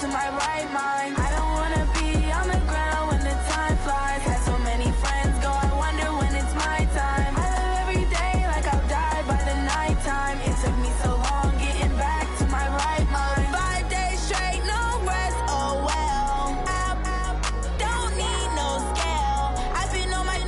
to my right mind. I don't wanna be on the ground when the time flies. Had so many friends go, I wonder when it's my time. I live every day like I'll die by the nighttime. It took me so long getting back to my right mind. 5 days straight, no rest, oh well. I don't need no scale. I've been on my,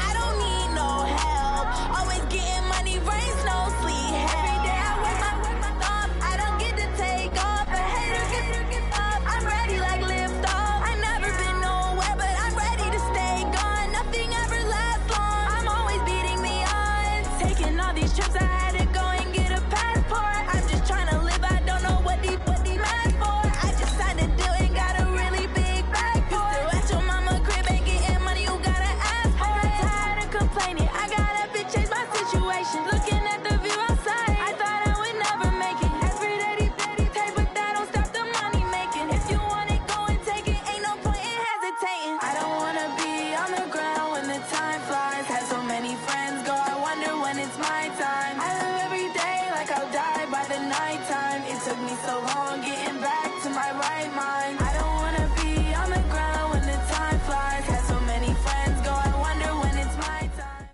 I don't need no help. Always getting money, rains, no sleep. Every day I work my thumb. I don't get to take off. A hater get up. I'm ready like lift off. I never been nowhere, but I'm ready to stay gone. Nothing ever lasts long. I'm always beating the odds. Taking all these trips, I had to go and get a passport. I'm just trying to live. I don't know what these mad for. I just signed a deal and got a really big bag for it. Still at your mama crib ain't getting money, you gotta ask for it. Tired of complaining, I gotta change my situation. Looking at the view outside, I thought I would never make it. Every day take, but that don't stop the money making. If you want it, go and take it. Ain't no point in hesitating. I don't wanna be on the ground when the time flies. Had so many friends go, I wonder when it's my time. I live every day like I'll die by the nighttime. It took me so long getting back to my right mind. I don't wanna be on the ground when the time flies. Had so many friends go, I wonder when it's my time.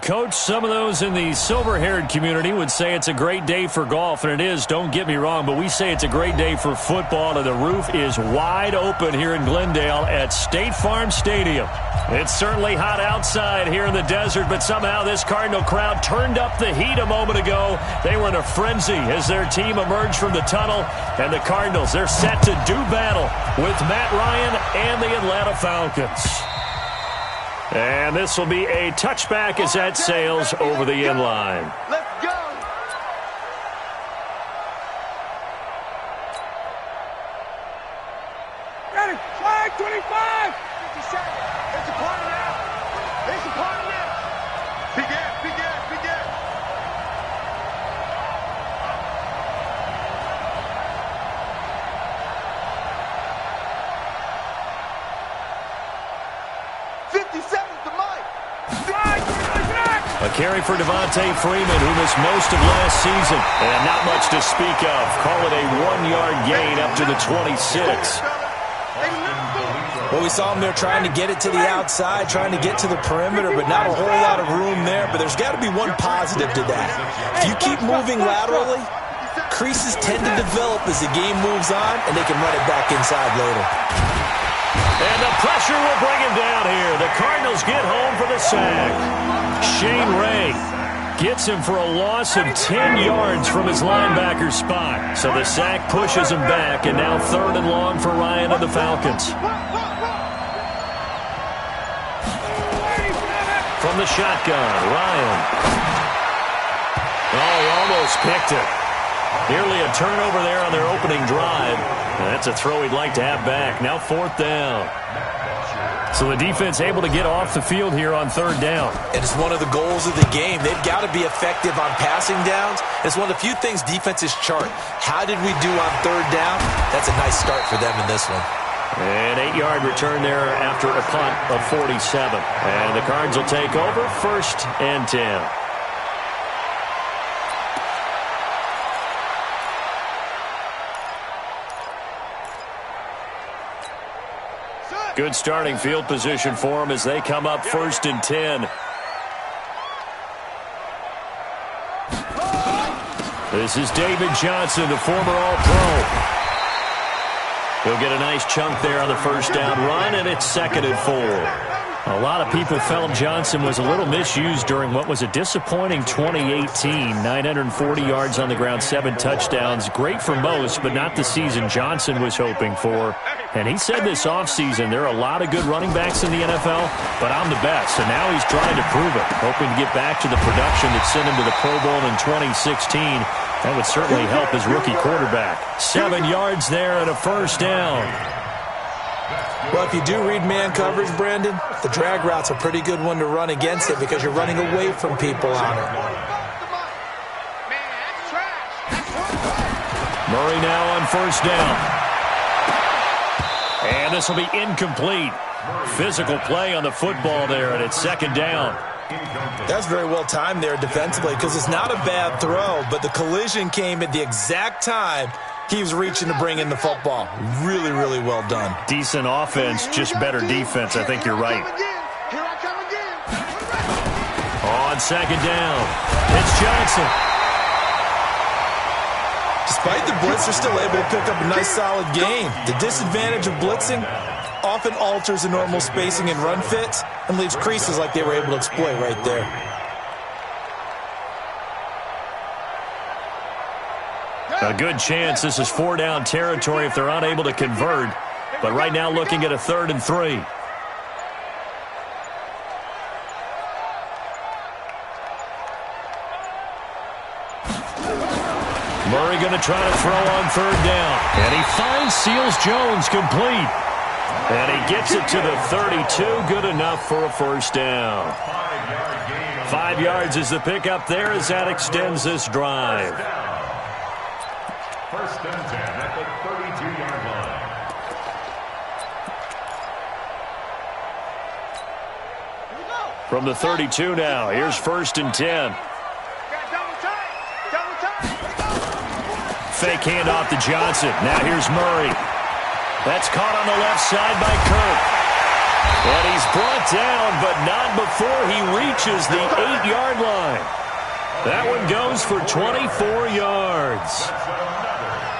Coach, some of those in the silver-haired community would say it's a great day for golf, and it is, don't get me wrong, but we say it's a great day for football, and the roof is wide open here in Glendale at State Farm Stadium. It's certainly hot outside here in the desert, but somehow this Cardinal crowd turned up the heat a moment ago. They were in a frenzy as their team emerged from the tunnel, and the Cardinals, they're set to do battle with Matt Ryan and the Atlanta Falcons. And this will be a touchback as that sails over the inline. Let's go. Ready, flag 25. 57. It's a party now. It's a party now. Begin. 57 to Mike. A carry for Devontae Freeman, who missed most of last season. And not much to speak of. Call it a 1-yard gain up to the 26. Well, we saw him there trying to get it to the outside, trying to get to the perimeter, but not a whole lot of room there. But there's got to be one positive to that. If you keep moving laterally, creases tend to develop as the game moves on, and they can run it back inside later. And the pressure will bring him down here. The Cardinals get home for the sack. Shane Ray gets him for a loss of 10 yards from his linebacker spot. So the sack pushes him back, and now 3rd and long for Ryan and the Falcons. From the shotgun, Ryan. Oh, he almost picked it. Nearly a turnover there on their opening drive. And that's a throw he'd like to have back. Now 4th down. So the defense able to get off the field here on 3rd down. And it's one of the goals of the game. They've got to be effective on passing downs. It's one of the few things defenses chart. How did we do on 3rd down? That's a nice start for them in this one. An 8-yard return there after a punt of 47. And the Cards will take over 1st and 10. Good starting field position for them as they come up 1st and 10. This is David Johnson, the former All-Pro. He'll get a nice chunk there on the 1st down run, and it's 2nd and 4. A lot of people felt Johnson was a little misused during what was a disappointing 2018. 940 yards on the ground, 7 touchdowns. Great for most, but not the season Johnson was hoping for. And he said this offseason, there are a lot of good running backs in the NFL, but I'm the best. And now he's trying to prove it, hoping to get back to the production that sent him to the Pro Bowl in 2016. That would certainly help his rookie quarterback. 7 yards there and a 1st down. Well, if you do read man coverage, Brandon, the drag route's a pretty good one to run against it because you're running away from people on it. Murray now on 1st down. And this will be incomplete. Physical play on the football there, and it's 2nd down. That's very well timed there defensively because it's not a bad throw, but the collision came at the exact time he was reaching to bring in the football. Really, really well done. Decent offense, just better defense. I think you're right. On second down, it's Johnson. Despite the blitz, they're still able to pick up a nice solid gain. The disadvantage of blitzing often alters the normal spacing and run fits and leaves creases like they were able to exploit right there. A good chance this is 4-down territory if they're unable to convert. But right now looking at a 3rd and 3. Murray going to try to throw on 3rd down. And he finds Seals Jones complete. And he gets it to the 32. Good enough for a 1st down. 5 yards is the pickup there as that extends this drive. 1st and 10 at the 32-yard line. From the 32 now, here's 1st and 10. Fake handoff to Johnson. Now here's Murray. That's caught on the left side by Kirk. And he's brought down, but not before he reaches the 8-yard line. That one goes for 24 yards.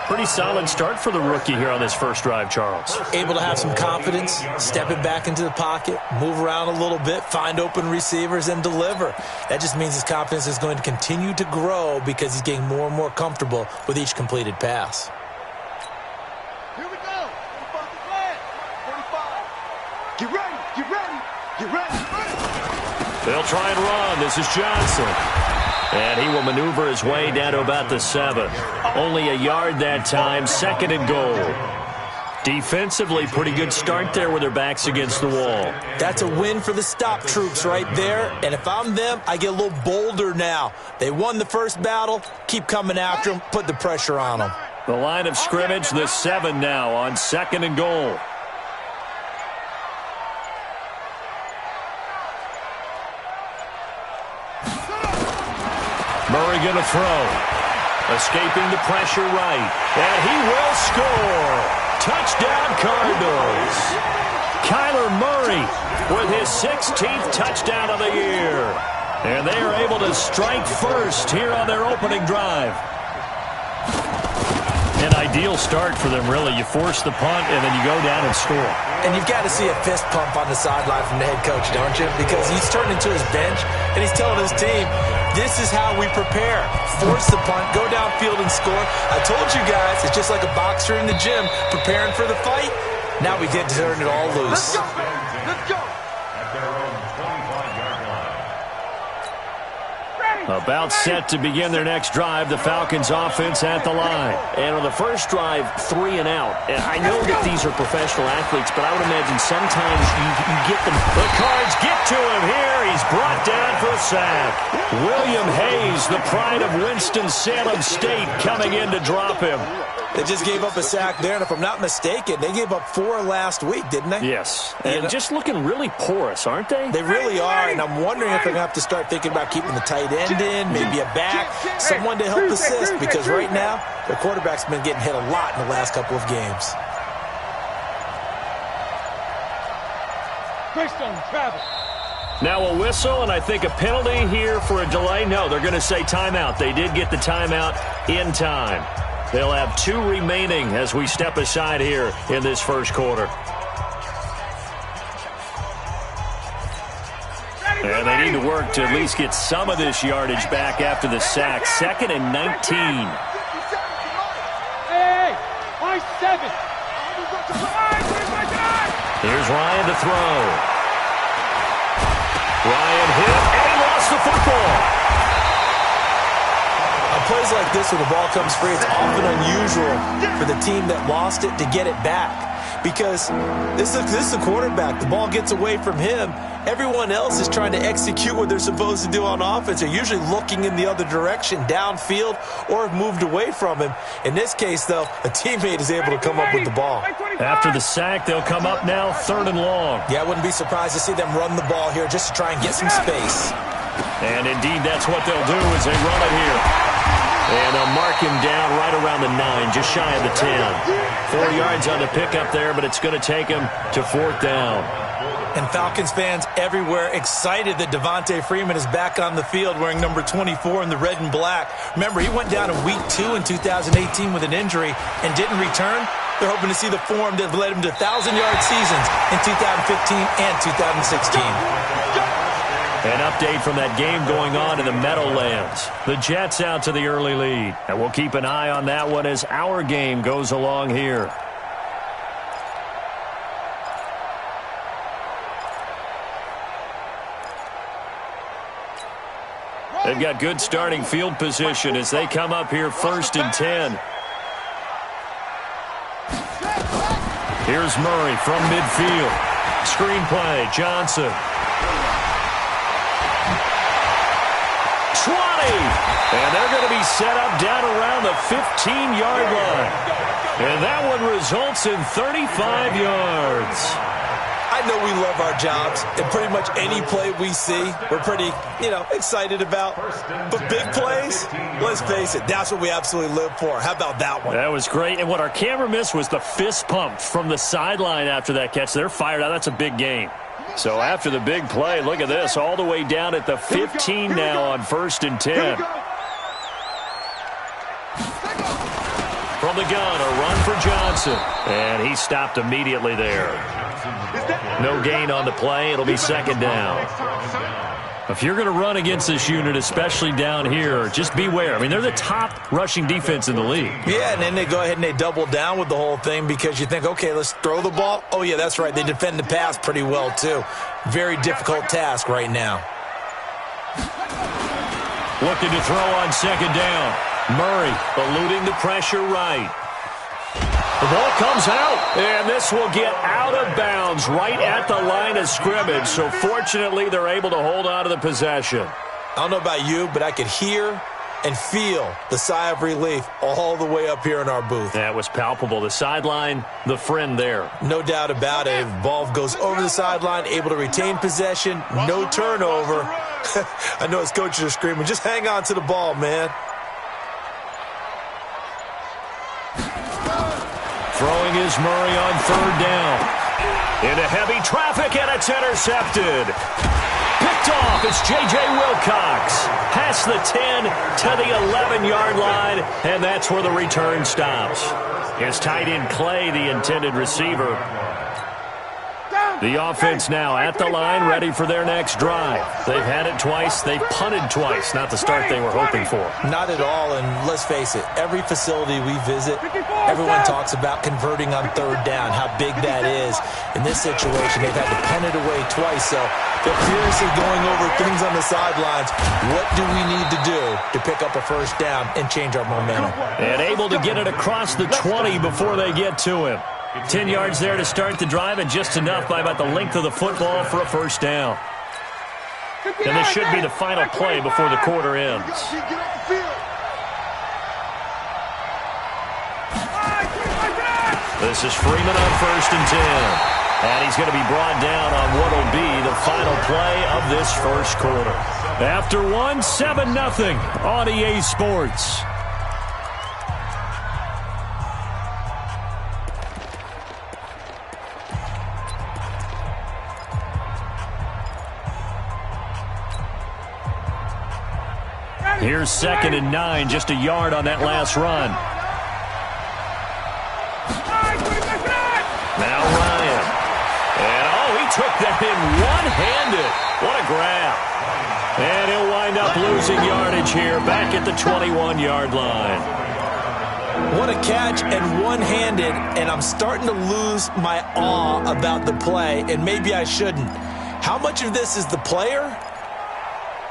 Pretty solid start for the rookie here on this first drive, Charles. Able to have some confidence, step it back into the pocket, move around a little bit, find open receivers, and deliver. That just means his confidence is going to continue to grow because he's getting more and more comfortable with each completed pass. Here we go. 45. Get ready. Get ready. Get ready. They'll try and run. This is Johnson. And he will maneuver his way down to about the 7. Only a yard that time, 2nd and goal. Defensively, pretty good start there with their backs against the wall. That's a win for the stop troops right there. And if I'm them, I get a little bolder now. They won the first battle. Keep coming after them. Put the pressure on them. The line of scrimmage, the 7 now on 2nd and goal. Murray going to throw. Escaping the pressure right. And he will score. Touchdown Cardinals. Kyler Murray with his 16th touchdown of the year. And they are able to strike first here on their opening drive. An ideal start for them, really. You force the punt, and then you go down and score. And you've got to see a fist pump on the sideline from the head coach, don't you? Because he's turned into his bench, and he's telling his team, this is how we prepare. Force the punt, go downfield and score. I told you guys, it's just like a boxer in the gym preparing for the fight. Now we get to turn it all loose. Let's go. Let's go. At their own 25-yard line. About set to begin their next drive, the Falcons offense at the line. And on the first drive, 3 and out. And I know that these are professional athletes, but I would imagine sometimes you get them. The Cards get to him here. He's brought down for a sack. William Hayes, the pride of Winston-Salem State, coming in to drop him. They just gave up a sack there, and if I'm not mistaken, they gave up 4 last week, didn't they? Yes, and just looking really porous, aren't they? They really are, and I'm wondering if they're going to have to start thinking about keeping the tight end in, maybe a back, someone to help assist, because right now, their quarterback's been getting hit a lot in the last couple of games. Now a whistle, and I think a penalty here for a delay. No, they're going to say timeout. They did get the timeout in time. They'll have 2 remaining as we step aside here in this first quarter. And they need to work to at least get some of this yardage back after the sack. 2nd and 19. Hey, my 7. Here's Ryan to throw. Ryan hit, and he lost the football. On plays like this, when the ball comes free, it's often unusual for the team that lost it to get it back. because this is a quarterback. The ball gets away from him. Everyone else is trying to execute what they're supposed to do on offense. They're usually looking in the other direction, downfield, or have moved away from him. In this case, though, a teammate is able to come up with the ball. After the sack, they'll come up now 3rd and long. Yeah, I wouldn't be surprised to see them run the ball here just to try and get some space. And indeed, that's what they'll do as they run it here. And they'll mark him down right around the 9, just shy of the 10. 4 yards on the pickup there, but it's going to take him to 4th down. And Falcons fans everywhere excited that Devontae Freeman is back on the field wearing number 24 in the red and black. Remember, he went down in week 2 in 2018 with an injury and didn't return. They're hoping to see the form that led him to 1,000-yard seasons in 2015 and 2016. An update from that game going on in the Meadowlands. The Jets out to the early lead. And we'll keep an eye on that one as our game goes along here. They've got good starting field position as they come up here 1st and 10. Here's Murray from midfield. Screenplay, Johnson. 20. And they're going to be set up down around the 15-yard line. And that one results in 35 yards. I know we love our jobs, and pretty much any play we see, we're pretty, excited about. But big plays, let's face it, that's what we absolutely live for. How about that one? That was great. And what our camera missed was the fist pump from the sideline after that catch. They're fired out. That's a big game. So after the big play, look at this, all the way down at the 15 now on 1st and 10. From the gun, a run for Johnson. And he stopped immediately there. No gain on the play. It'll be 2nd down. If you're going to run against this unit, especially down here, just beware. I mean, they're the top rushing defense in the league. Yeah, and then they go ahead and they double down with the whole thing because you think, okay, let's throw the ball. Oh, yeah, that's right. They defend the pass pretty well, too. Very difficult task right now. Looking to throw on 2nd down. Murray eluding the pressure right. The ball comes out, and this will get out of bounds right at the line of scrimmage. So fortunately, they're able to hold on to the possession. I don't know about you, but I could hear and feel the sigh of relief all the way up here in our booth. That was palpable. The sideline, the friend there. No doubt about it. Ball goes over the sideline, able to retain possession, no turnover. I know his coaches are screaming, just hang on to the ball, man. Throwing is Murray on 3rd down. Into heavy traffic, and it's intercepted. Picked off, it's J.J. Wilcox. Past the 10 to the 11-yard line, and that's where the return stops. His tight end Clay, the intended receiver. The offense now at the line, ready for their next drive. They've had it twice. They've punted twice. Not the start they were hoping for. Not at all, and let's face it, every facility we visit, everyone talks about converting on 3rd down, how big that is. In this situation, they've had to punt it away twice, so they're furiously going over things on the sidelines. What do we need to do to pick up a 1st down and change our momentum? And able to get it across the 20 before they get to him. 10 yards there to start the drive, and just enough by about the length of the football for a 1st down. And this should be the final play before the quarter ends. This is Freeman on 1st and 10. And he's going to be brought down on what will be the final play of this 1st quarter. After one, 7-0 on EA Sports. Here's 2nd and 9, just a yard on that last run. Now Ryan. And, he took that in one-handed. What a grab. And he'll wind up losing yardage here back at the 21-yard line. What a catch, and one-handed, and I'm starting to lose my awe about the play, and maybe I shouldn't. How much of this is the player?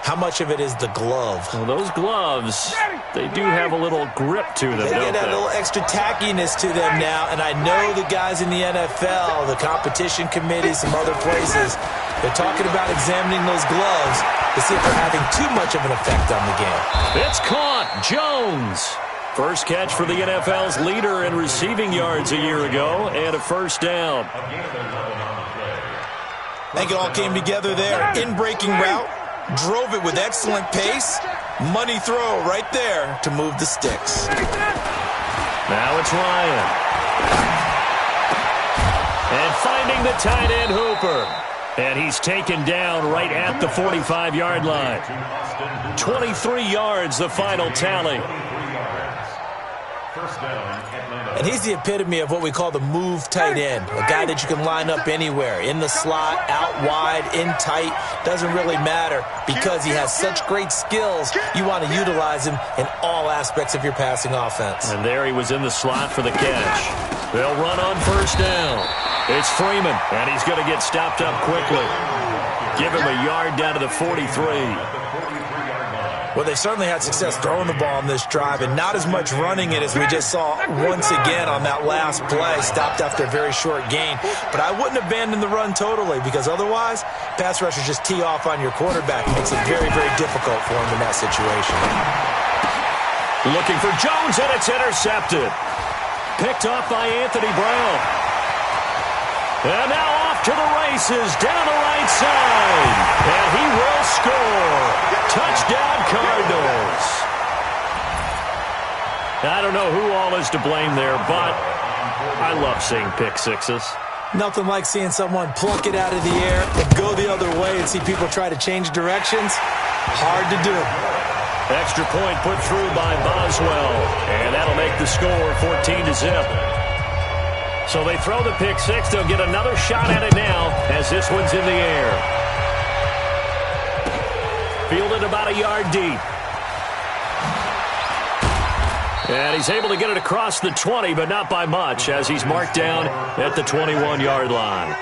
How much of it is the glove? Well, those gloves they do have a little grip to them, They don't get that little extra tackiness to them now, and I know the guys in the NFL, the competition committee, some other places, they're talking about examining those gloves to see if they're having too much of an effect on the game. It's caught. Jones. First catch for the NFL's leader in receiving yards a year ago, and a first down. I think it all came together there. In-breaking route, drove it with excellent pace. Money throw right there to move the sticks. Now it's Ryan. And finding the tight end Hooper. And he's taken down right at the 45-yard line. 23 yards, the final tally. And he's the epitome of what we call the move tight end. A guy that you can line up anywhere. In the slot, out wide, in tight. Doesn't really matter because he has such great skills. You want to utilize him in all aspects of your passing offense. And there he was in the slot for the catch. They'll run on first down. It's Freeman, and he's going to get stopped up quickly. Give him a yard down to the 43. Well, they certainly had success throwing the ball on this drive, and not as much running it as we just saw once again on that last play. Stopped after a very short gain. But I wouldn't abandon the run totally, because otherwise, pass rushers just tee off on your quarterback. It makes it very, very difficult for him in that situation. Looking for Jones, and it's intercepted. Picked off by Anthony Brown. And now off to the races, down the right side. And he will score. Touchdown, Cardinals. I don't know who all is to blame there, but I love seeing pick sixes. Nothing like seeing someone pluck it out of the air and go the other way and see people try to change directions. Hard to do. Extra point put through by Boswell. And that'll make the score 14-0. So they throw the pick six. They'll get another shot at it now as this one's in the air. Fielded about a yard deep. And he's able to get it across the 20, but not by much, as he's marked down at the 21-yard line.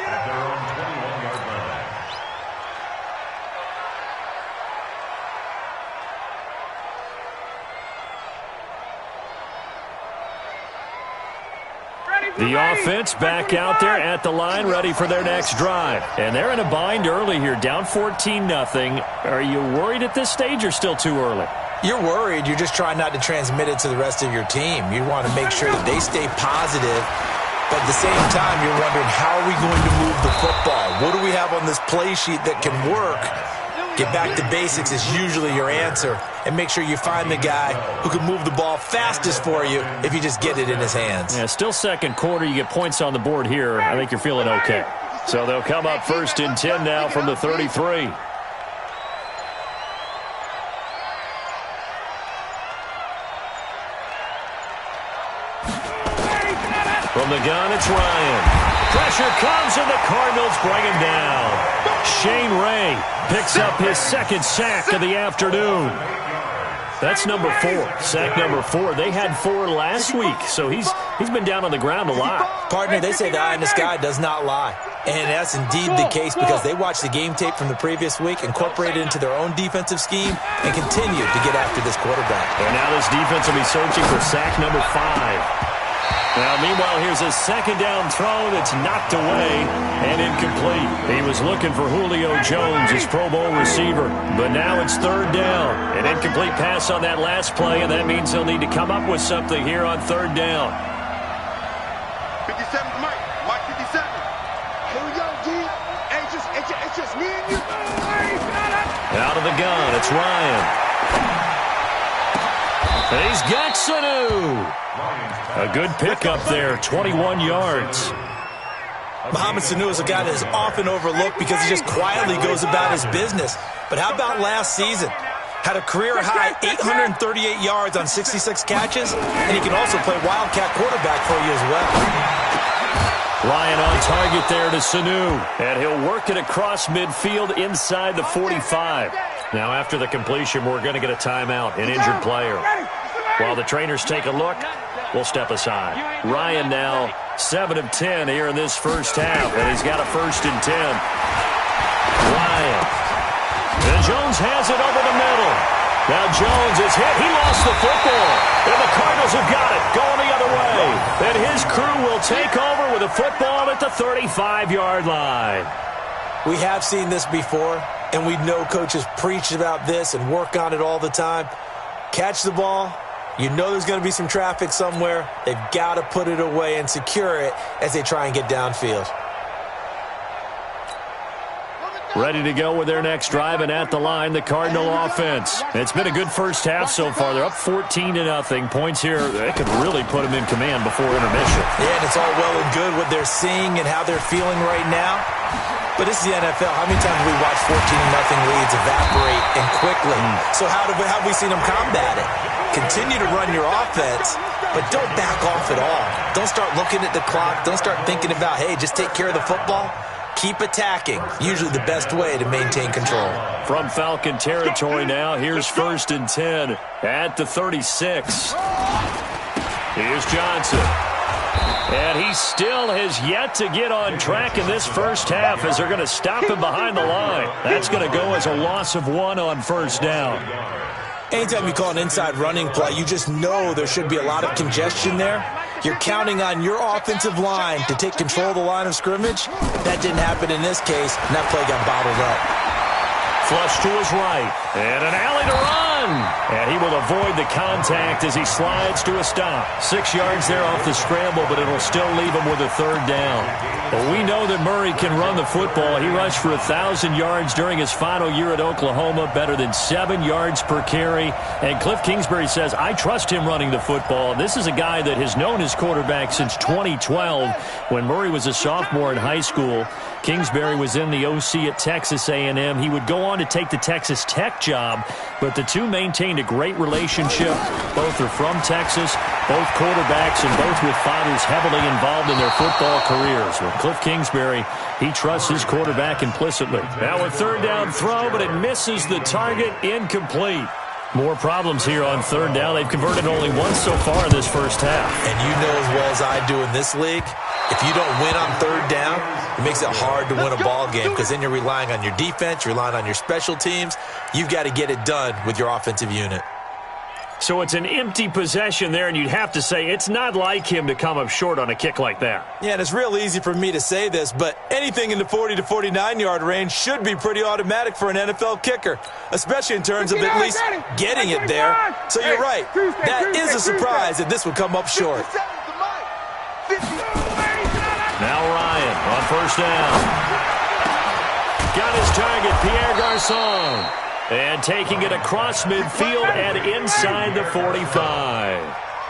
The offense back out there at the line, ready for their next drive. And they're in a bind early here, down 14-0. Are you worried at this stage or still too early? You're worried. You're just trying not to transmit it to the rest of your team. You want to make sure that they stay positive. But at the same time, you're wondering, how are we going to move the football? What do we have on this play sheet that can work? Get back to basics is usually your answer. And make sure you find the guy who can move the ball fastest for you if you just get it in his hands. Yeah, still second quarter. You get points on the board here. I think you're feeling okay. So they'll come up 1st and 10 now from the 33. From the gun, it's Ryan. Pressure comes, and the Cardinals bring him down. Shane Ray picks up his second sack of the afternoon. That's number 4. Sack number 4. They had 4 last week, so he's been down on the ground a lot. Partner, they say the eye in the sky does not lie. And that's indeed the case because they watched the game tape from the previous week, incorporated it into their own defensive scheme, and continue to get after this quarterback. And now this defense will be searching for sack number 5. Now, meanwhile, here's a second down throw that's knocked away and incomplete. He was looking for Julio Jones, his Pro Bowl receiver. But now it's 3rd down. An incomplete pass on that last play, and that means they'll need to come up with something here on 3rd down. 57, Mike 57. Here we go, G. It's just me and you. Out of the gun, it's Ryan. And he's got Sanu. A good pickup there, 21 yards. Mohamed Sanu is a guy that is often overlooked because he just quietly goes about his business. But how about last season? Had a career-high 838 yards on 66 catches, and he can also play wildcat quarterback for you as well. Ryan on target there to Sanu, and he'll work it across midfield inside the 45. Now, after the completion, we're going to get a timeout, an injured player. While the trainers take a look, we'll step aside. Ryan now 7 of 10 here in this first half, and he's got a 1st and 10. Ryan. And Jones has it over the middle. Now Jones is hit. He lost the football. And the Cardinals have got it, going the other way. And his crew will take over with a football at the 35-yard line. We have seen this before, and we know coaches preach about this and work on it all the time. Catch the ball. You know there's going to be some traffic somewhere. They've got to put it away and secure it as they try and get downfield. Ready to go with their next drive, and at the line, the Cardinal offense. It's been a good first half so far. They're up 14-0. Points here, they could really put them in command before intermission. Yeah, and it's all well and good what they're seeing and how they're feeling right now. But this is the NFL. How many times have we watched 14-0 leads evaporate and quickly? So how have we seen them combat it? Continue to run your offense, but don't back off at all. Don't start looking at the clock. Don't start thinking about, hey, just take care of the football. Keep attacking. Usually the best way to maintain control. From Falcon territory now, here's 1st and 10 at the 36. Here's Johnson. And he still has yet to get on track in this first half as they're going to stop him behind the line. That's going to go as a loss of 1 on first down. Anytime you call an inside running play, you just know there should be a lot of congestion there. You're counting on your offensive line to take control of the line of scrimmage. That didn't happen in this case, and that play got bottled up. Flush to his right, and an alley to run. And he will avoid the contact as he slides to a stop. 6 yards there off the scramble, but it'll still leave him with a third down. But we know that Murray can run the football. He rushed for 1,000 yards during his final year at Oklahoma, better than 7 yards per carry. And Cliff Kingsbury says, I trust him running the football. This is a guy that has known his quarterback since 2012 when Murray was a sophomore in high school. Kingsbury was in the OC at Texas A&M. He would go on to take the Texas Tech job, but the two maintained a great relationship. Both are from Texas, both quarterbacks, and both with fathers heavily involved in their football careers. With Cliff Kingsbury, he trusts his quarterback implicitly. Now a third down throw, but it misses the target, incomplete. More problems here on third down. They've converted only once so far in this first half. And you know as well as I do in this league, if you don't win on third down, it makes it hard to win a ball game because then you're relying on your defense, you're relying on your special teams. You've got to get it done with your offensive unit. So it's an empty possession there, and you'd have to say it's not like him to come up short on a kick like that. Yeah, and it's real easy for me to say this, but anything in the 40 to 49-yard range should be pretty automatic for an NFL kicker, especially in terms of at least getting it there. So you're right. That is a surprise that this would come up short. Now Ryan on first down. Got his target, Pierre Garçon. And taking it across midfield and inside the 45.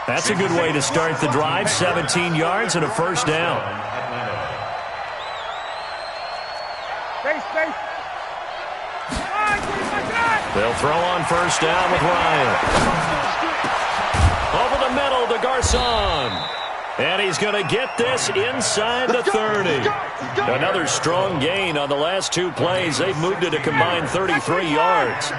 That's a good way to start the drive. 17 yards and a first down. They'll throw on first down with Ryan. Over the middle to Garçon. And he's going to get this inside the 30. Another strong gain on the last 2 plays. They've moved it a combined 33 yards.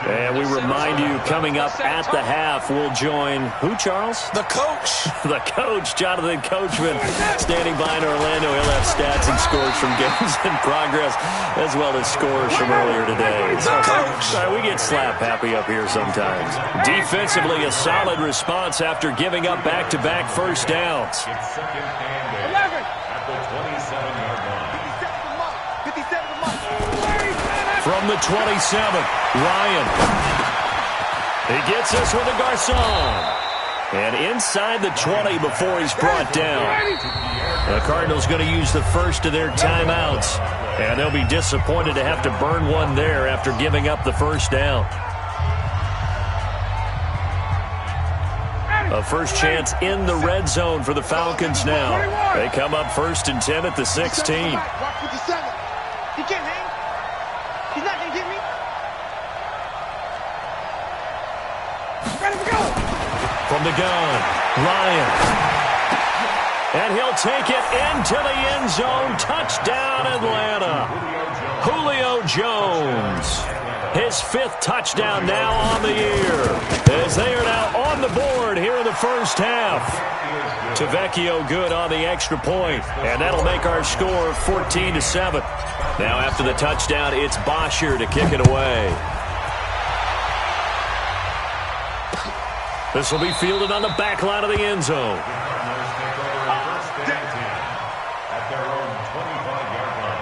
And we remind you, coming up at the half, we'll join who, Charles? The coach. The coach, Jonathan Coachman, standing by in Orlando. He'll have stats and scores from games in progress, as well as scores from earlier today. The coach. We get slap happy up here sometimes. Defensively, a solid response after giving up back-to-back first downs. It's second and 8 at the 27-yard line. From the 27, Ryan. He gets this with a Garçon. And inside the 20 before he's brought down. The Cardinals going to use the first of their timeouts. And they'll be disappointed to have to burn one there after giving up the first down. A first chance in the red zone for the Falcons now. They come up 1st and 10 at the 16. He can't hang. He's not going to get me. Ready to go. From the gun, Ryan. And he'll take it into the end zone. Touchdown, Atlanta. Julio Jones. His 5th touchdown now on the year. As they are now on the board here in the first half. Tavecchio good on the extra point. And that'll make our score 14-7. Now after the touchdown, it's Bosher to kick it away. This will be fielded on the back line of the end zone. At their own 25-yard line.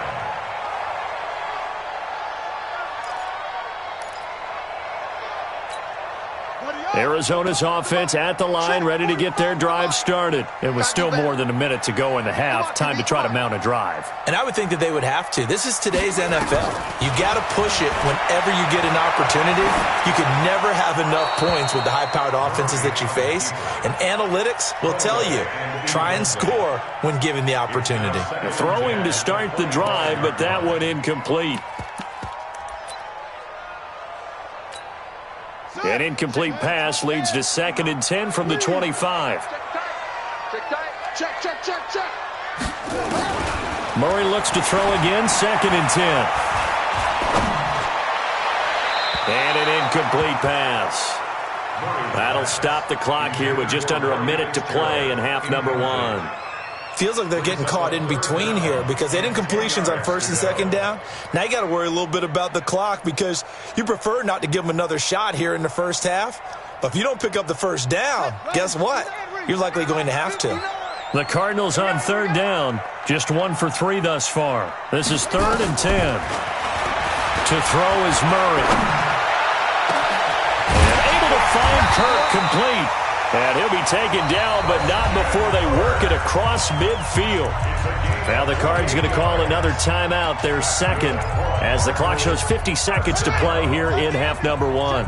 Arizona's offense at the line, ready to get their drive started. It was still more than a minute to go in the half. Time to try to mount a drive. And I would think that they would have to. This is today's NFL. You got to push it whenever you get an opportunity. You can never have enough points with the high-powered offenses that you face. And analytics will tell you, try and score when given the opportunity. Throwing to start the drive, but that one incomplete. An incomplete pass leads to 2nd and 10 from the 25. Check. Murray looks to throw again, 2nd and 10. And an incomplete pass. That'll stop the clock here with just under a minute to play in half number 1. Feels like they're getting caught in between here because they did incompletions on 1st and 2nd down. Now you got to worry a little bit about the clock because you prefer not to give them another shot here in the first half. But if you don't pick up the first down, guess what? You're likely going to have to. The Cardinals on 3rd down, just 1 for 3 thus far. This is 3rd and 10. To throw is Murray. And able to find Kirk complete. And he'll be taken down, but not before they work it across midfield. Now the Cards going to call another timeout, their 2nd, as the clock shows 50 seconds to play here in half number 1.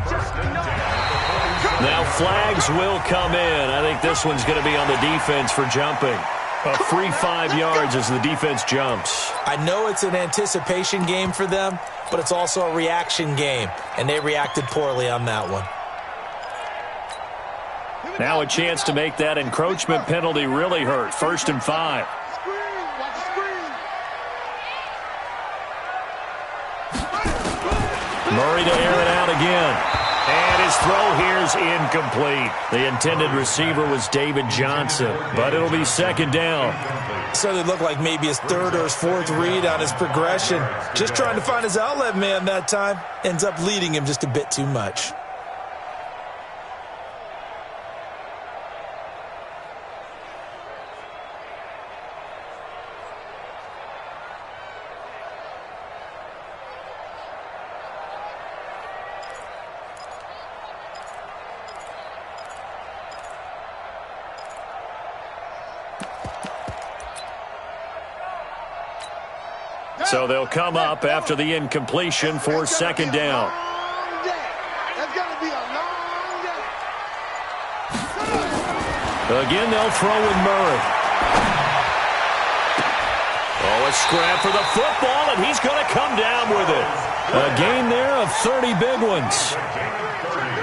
Now flags will come in. I think this one's going to be on the defense for jumping. A free 5 yards as the defense jumps. I know it's an anticipation game for them, but it's also a reaction game, and they reacted poorly on that one. Now a chance to make that encroachment penalty really hurt. 1st and 5. Murray to air it out again. And his throw here is incomplete. The intended receiver was David Johnson, but it'll be 2nd down. So it looked like maybe his 3rd or his 4th read on his progression. Just trying to find his outlet man that time. Ends up leading him just a bit too much. So they'll come up after the incompletion for 2nd down. Again, they'll throw with Murray. Oh, a scrap for the football, and he's going to come down with it. A gain there of 30 big ones.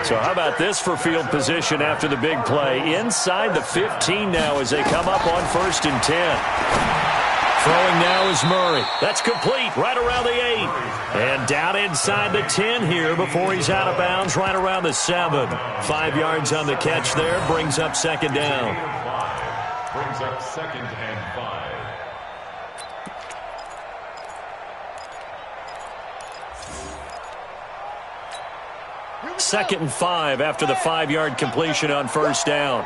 So how about this for field position after the big play? Inside the 15 now as they come up on 1st and 10. Throwing now is Murray. That's complete right around the 8. And down inside the 10 here before he's out of bounds right around the 7. 5 yards on the catch there. Brings up 2nd down. Brings up 2nd and 5. Second and 5 after the 5-yard completion on 1st down.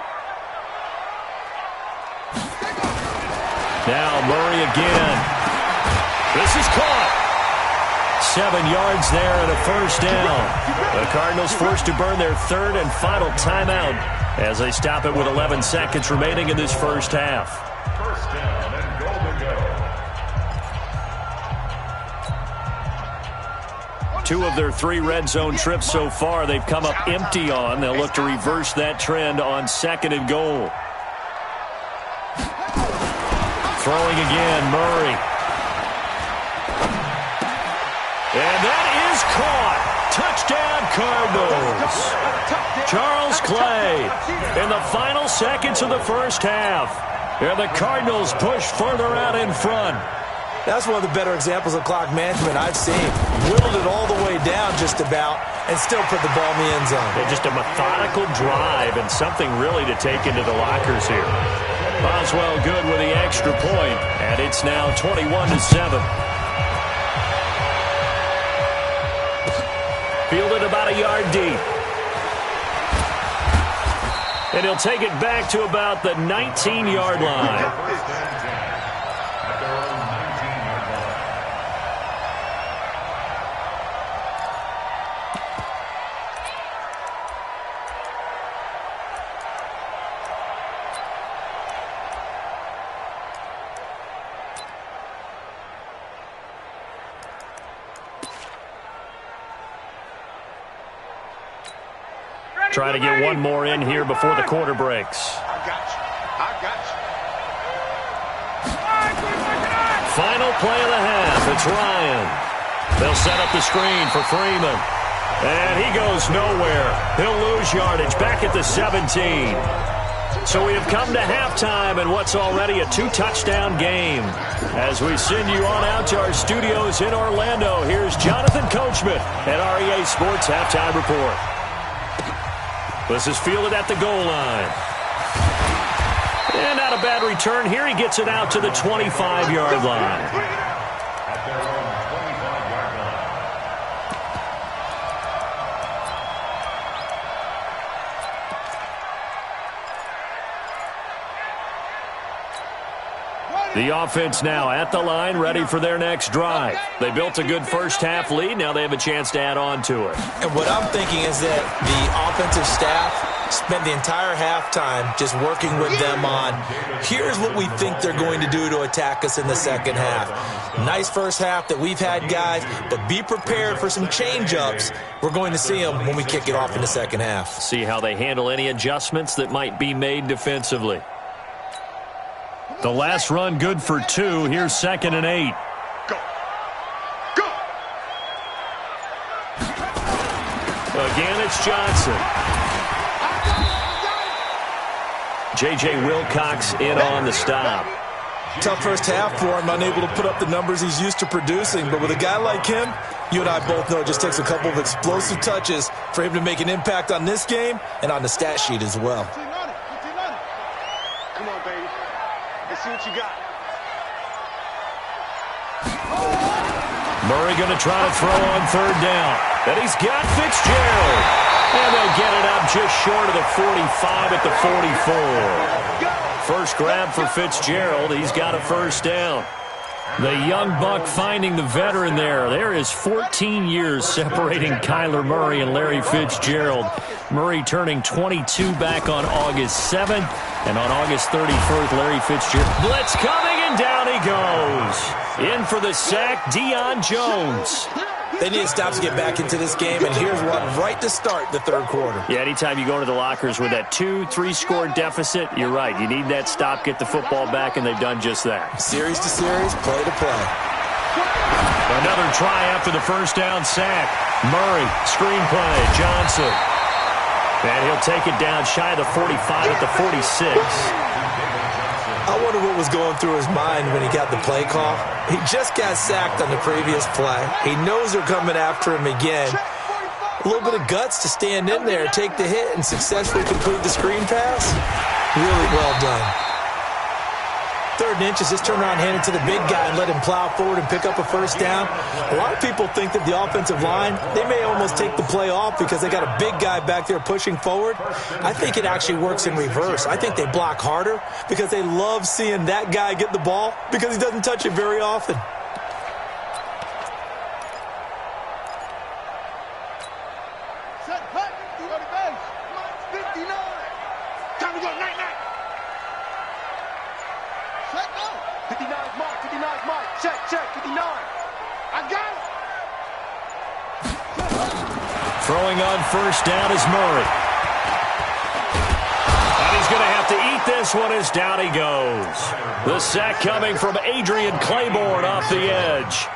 Now Murray again. This is caught. 7 yards there and a 1st down. The Cardinals forced to burn their 3rd and final timeout as they stop it with 11 seconds remaining in this first half. 1st down and goal to go. 2 of their 3 red zone trips so far they've come up empty on. They'll look to reverse that trend on 2nd and goal. Throwing again, Murray. And that is caught. Touchdown, Cardinals. Charles Clay in the final seconds of the first half. And the Cardinals push further out in front. That's one of the better examples of clock management I've seen. Whittled it all the way down just about and still put the ball in the end zone. Yeah, just a methodical drive and something really to take into the lockers here. Boswell good with the extra point, and it's now 21-7. Fielded about a yard deep. And he'll take it back to about the 19-yard line. Try to get one more in here before the quarter breaks. I got you. I got you. Final play of the half. It's Ryan. They'll set up the screen for Freeman. And he goes nowhere. He'll lose yardage back at the 17. So we have come to halftime in what's already a 2-touchdown game. As we send you on out to our studios in Orlando, here's Jonathan Coachman at REA Sports Halftime Report. This is fielded at the goal line. And not a bad return here. He gets it out to the 25-yard line. The offense now at the line, ready for their next drive. They built a good first-half lead. Now they have a chance to add on to it. And what I'm thinking is that the offensive staff spent the entire halftime just working with them on, here's what we think they're going to do to attack us in the second half. Nice first half that we've had, guys, but be prepared for some change-ups. We're going to see them when we kick it off in the second half. See how they handle any adjustments that might be made defensively. The last run good for 2. Here's 2nd and 8. Go. Go. Again, it's Johnson. J.J. Wilcox in on the stop. Tough first half for him, unable to put up the numbers he's used to producing. But with a guy like him, you and I both know it just takes a couple of explosive touches for him to make an impact on this game and on the stat sheet as well. Come on, baby. Let's see what you got. Murray going to try to throw on 3rd down. And he's got Fitzgerald. And they'll get it up just short of the 45 at the 44. First grab for Fitzgerald. He's got a first down. The young buck finding the veteran there. There is 14 years separating Kyler Murray and Larry Fitzgerald. Murray turning 22 back on August 7th. And on August 31st, Larry Fitzgerald. Blitz coming, and down he goes. In for the sack, Deion Jones. They need to stop to get back into this game, and here's one right to start the third quarter. Yeah, anytime you go into the lockers with that 2-3 deficit, you're right. You need that stop, get the football back, and they've done just that. Series to series, play to play. Another try after the first down sack. Murray, screenplay, Johnson. And he'll take it down shy of the 45 at the 46. I wonder what was going through his mind when he got the play call. He just got sacked on the previous play. He knows they're coming after him again. A little bit of guts to stand in there, take the hit, and successfully complete the screen pass. Really well done. 3rd and inches, just turn around, hand it to the big guy and let him plow forward and pick up a first down. A lot of people think that the offensive line, they may almost take the play off because they got a big guy back there pushing forward. I think it actually works in reverse. I think they block harder because they love seeing that guy get the ball because he doesn't touch it very often. Set, cut, you go to base. 59. Time to go, night. Set, go. 59 is Mike, 59 is Mike. Check, 59. I got it. Throwing on first down is Murray. And he's going to have to eat this one as down he goes. The sack coming from Adrian Claiborne off the edge.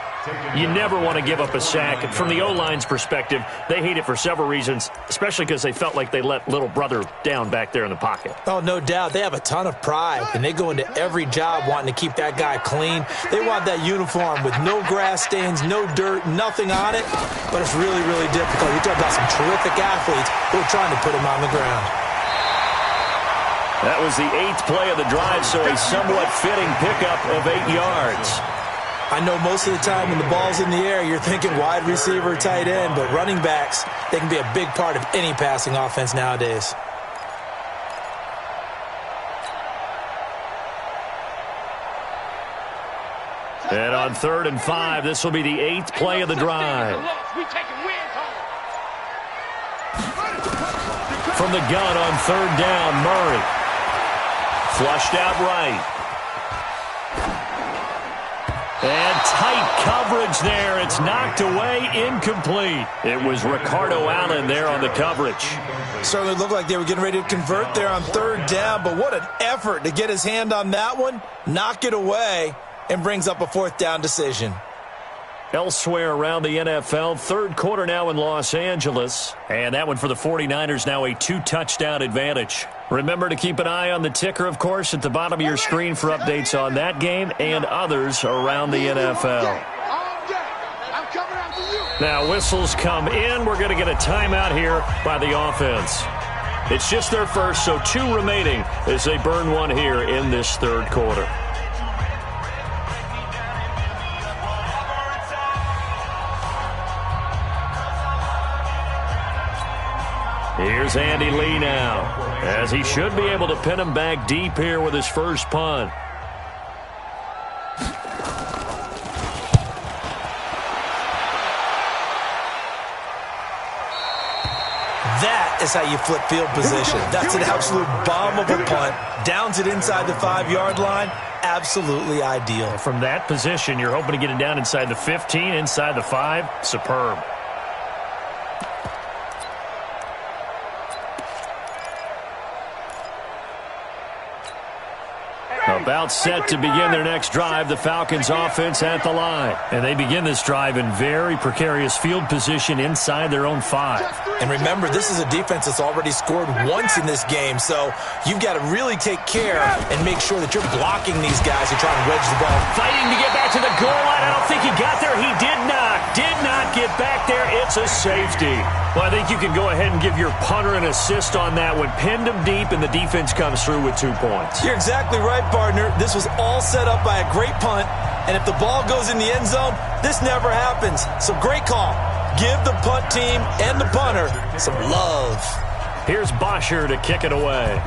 You never want to give up a sack. From the O-line's perspective, they hate it for several reasons, especially because they felt like they let little brother down back there in the pocket. Oh, no doubt. They have a ton of pride, and they go into every job wanting to keep that guy clean. They want that uniform with no grass stains, no dirt, nothing on it, but it's really, really difficult. You're talking about some terrific athletes who are trying to put him on the ground. That was the 8th play of the drive, so a somewhat fitting pickup of 8 yards. I know most of the time when the ball's in the air, you're thinking wide receiver, tight end, but running backs, they can be a big part of any passing offense nowadays. And on 3rd and 5, this will be the 8th play of the drive. From the gun on 3rd down, Murray. Flushed out right. And tight coverage there. It's knocked away, incomplete. It was Ricardo Allen there on the coverage. Certainly looked like they were getting ready to convert there on 3rd down, but what an effort to get his hand on that one, knock it away, and brings up a 4th down decision. Elsewhere around the NFL, 3rd quarter now in Los Angeles. And that one for the 49ers, now a 2-touchdown advantage. Remember to keep an eye on the ticker, of course, at the bottom of your screen for updates on that game and others around the NFL. Now whistles come in. We're going to get a timeout here by the offense. It's just their first, so 2 remaining as they burn one here in this 3rd quarter. Here's Andy Lee now, as he should be able to pin him back deep here with his first punt. That is how you flip field position. That's an absolute bomb of a punt. Downs it inside the 5-yard line. Absolutely ideal. From that position, you're hoping to get it down inside the 15, inside the 5. Superb. About set to begin their next drive, the Falcons offense at the line. And they begin this drive in very precarious field position inside their own 5. And remember, this is a defense that's already scored once in this game, so you've got to really take care and make sure that you're blocking these guys who try to wedge the ball. Fighting to get back to the goal line. I don't think he got there. He did not. Did not get back there. It's a safety. Well, I think you can go ahead and give your punter an assist on that one. Pinned him deep, and the defense comes through with 2 points. You're exactly right, partner. This was all set up by a great punt, and if the ball goes in the end zone, this never happens. So great call. Give the punt team and the punter some love. Here's Bosher to kick it away.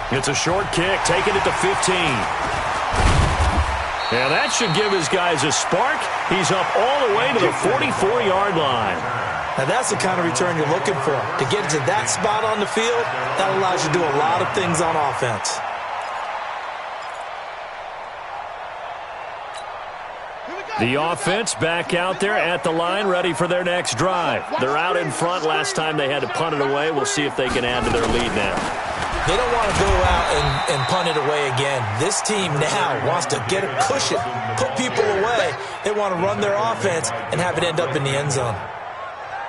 It's a short kick, taking it to 15. Yeah, that should give his guys a spark. He's up all the way to the 44-yard line. Now, that's the kind of return you're looking for. To get to that spot on the field, that allows you to do a lot of things on offense. The offense back out there at the line, ready for their next drive. They're out in front. Last time they had to punt it away. We'll see if they can add to their lead now. They don't want to go out and punt it away again. This team now wants to get a cushion, put people away. They want to run their offense and have it end up in the end zone.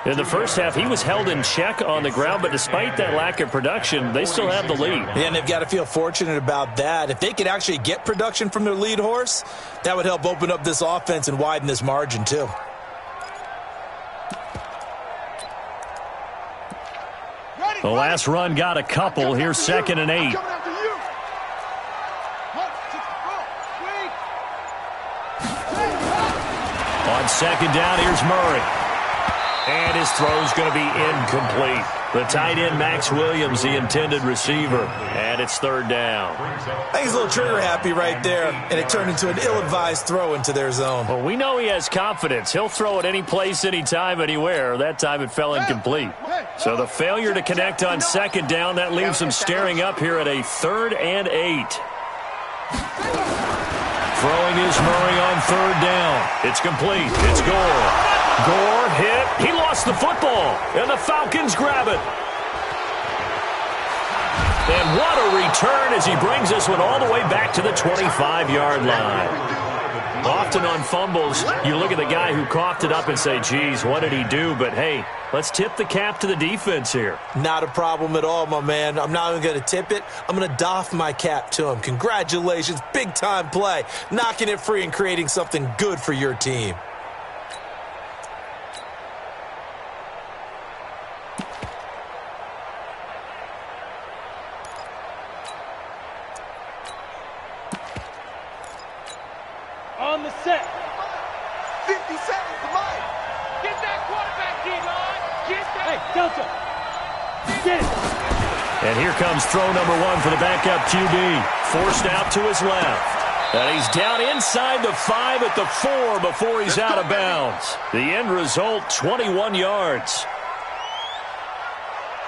In the first half, he was held in check on the ground, but despite that lack of production, they still have the lead. Yeah, and they've got to feel fortunate about that. If they could actually get production from their lead horse, that would help open up this offense and widen this margin too. The last run got a couple. Here's 2nd and 8. On 2nd down, here's Murray. And his throw's going to be incomplete. The tight end, Max Williams, the intended receiver. And it's 3rd down. I think he's a little trigger happy right there, and it turned into an ill-advised throw into their zone. Well, we know he has confidence. He'll throw it any place, anytime, anywhere. That time it fell incomplete. So the failure to connect on 2nd down, that leaves him staring up here at a 3rd and 8. Throwing is Murray on 3rd down. It's complete. It's Gore. Gore hit. He lost the football, and the Falcons grab it. And what a return as he brings this one all the way back to the 25-yard line. Often on fumbles, you look at the guy who coughed it up and say, geez, what did he do? But, hey, let's tip the cap to the defense here. Not a problem at all, my man. I'm not even going to tip it. I'm going to doff my cap to him. Congratulations. Big-time play. Knocking it free and creating something good for your team. On the set. 50 seconds to mine. Get that quarterback, D-line. Get that. Hey, Delta. Get it. And here comes throw number 1 for the backup QB. Forced out to his left. And he's down inside the 5 at the 4 before he's out of bounds. The end result, 21 yards.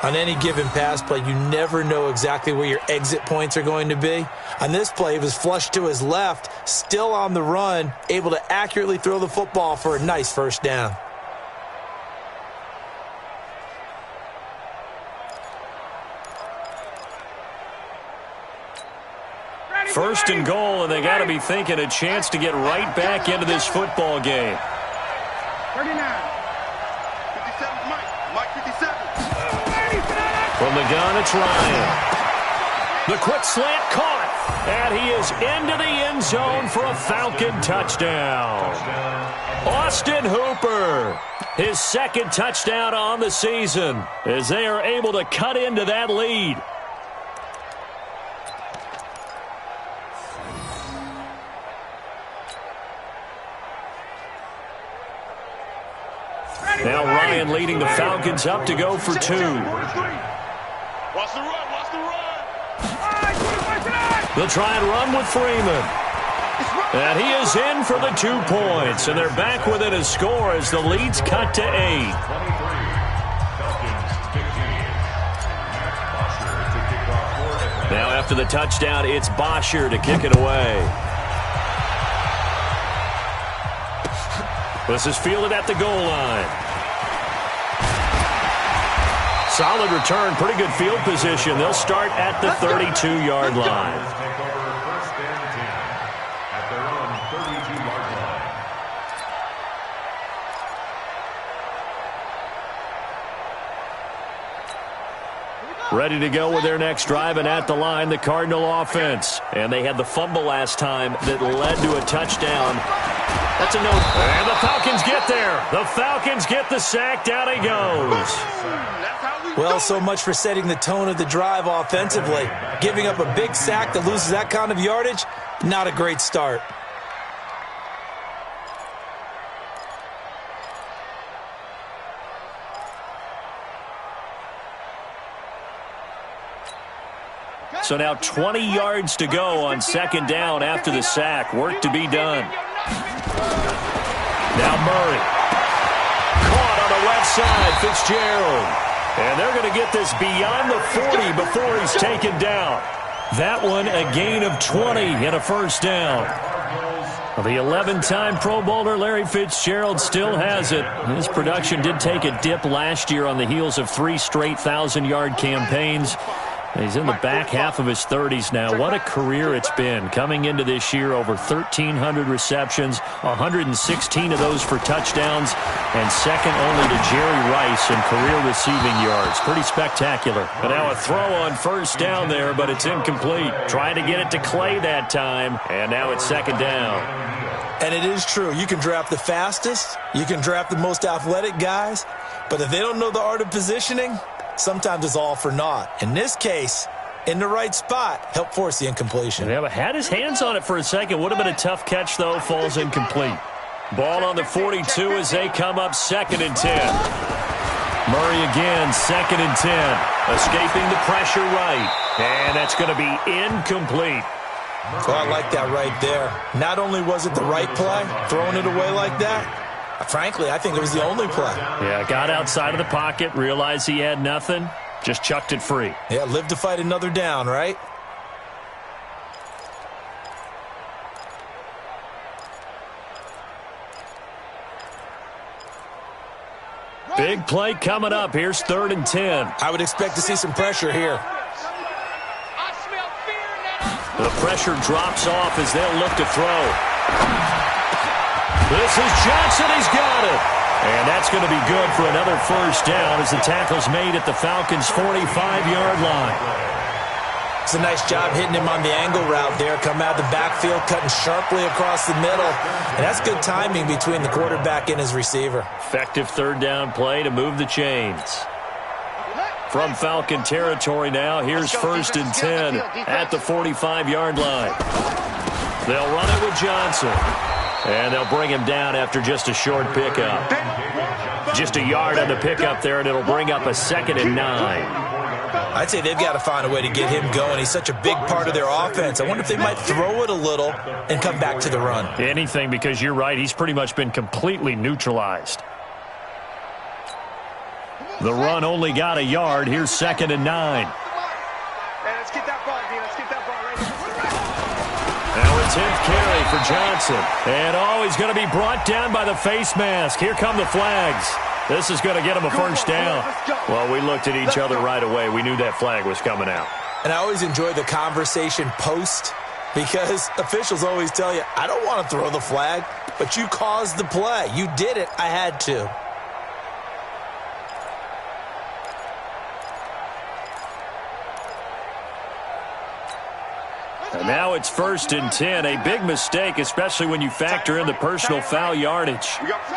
On any given pass play, you never know exactly where your exit points are going to be. On this play, he was flushed to his left, still on the run, able to accurately throw the football for a nice first down. First and goal, and they got to be thinking a chance to get right back into this football game. 39. 57, Mike 57. From the gun, it's Ryan. The quick slant caught, and he is into the end zone for a Falcon touchdown. Austin Hooper, his second touchdown on the season, as they are able to cut into that lead. Now Ryan leading the Falcons up to go for 2. Watch the run, watch the run. They'll try and run with Freeman. And he is in for the 2 points. And they're back within a score as the lead's cut to 8. Now after the touchdown, it's Bosher to kick it away. This is fielded at the goal line. Solid return, pretty good field position. They'll start at the 32-yard line. Take over 1st and 10 at their own 32-yard line. Ready to go with their next drive, and at the line, the Cardinal offense. And they had the fumble last time that led to a touchdown. That's a no. And the Falcons get there. The Falcons get the sack. Down he goes. Well, so much for setting the tone of the drive offensively. Giving up a big sack that loses that kind of yardage, not a great start. So now 20 yards to go on 2nd down after the sack. Work to be done. Now Murray. Caught on the left side, Fitzgerald. And they're going to get this beyond the 40 before he's taken down. That one a gain of 20 and a first down. The 11-time Pro Bowler Larry Fitzgerald still has it. His production did take a dip last year on the heels of 3 straight 1,000-yard campaigns. He's in the back half of his 30s now. What a career it's been. Coming into this year, over 1,300 receptions, 116 of those for touchdowns, and second only to Jerry Rice in career receiving yards. Pretty spectacular. But now a throw on first down there, but it's incomplete. Trying to get it to Clay that time, and now it's 2nd down. And it is true. You can draft the fastest, you can draft the most athletic guys, but if they don't know the art of positioning, sometimes it's all for naught. In this case, in the right spot, helped force the incompletion. Yeah, but had his hands on it for a second. Would have been a tough catch, though. Falls incomplete. Ball on the 42 as they come up 2nd and 10. Murray again, 2nd and 10. Escaping the pressure right. And that's going to be incomplete. Oh, I like that right there. Not only was it the right play, throwing it away like that, frankly, I think it was the only play. Yeah, got outside of the pocket, realized he had nothing, just chucked it free. Yeah, live to fight another down, right? Big play coming up. Here's 3rd and 10. I would expect to see some pressure here. The pressure drops off as they'll look to throw. This is Johnson. He's got it. And that's going to be good for another first down as the tackle's made at the Falcons' 45-yard line. It's a nice job hitting him on the angle route there. Come out of the backfield, cutting sharply across the middle. And that's good timing between the quarterback and his receiver. Effective 3rd down play to move the chains. From Falcon territory now, here's 1st and 10 at the 45-yard line. They'll run it with Johnson. And they'll bring him down after just a short pickup. Just a yard on the pickup there, and it'll bring up a 2nd and 9. I'd say they've got to find a way to get him going. He's such a big part of their offense. I wonder if they might throw it a little and come back to the run. Anything, because you're right. He's pretty much been completely neutralized. The run only got a yard. Here's 2nd and 9. Let's get that ball, D. Let's get that ball right here. Now a 10th carry for Johnson. And he's going to be brought down by the face mask. Here come the flags. This is going to get him a first down. Well, we looked at each other right away. We knew that flag was coming out. And I always enjoy the conversation post because officials always tell you, I don't want to throw the flag, but you caused the play. You did it. I had to. And now it's 1st and 10. A big mistake, especially when you factor in the personal foul yardage. We got 4.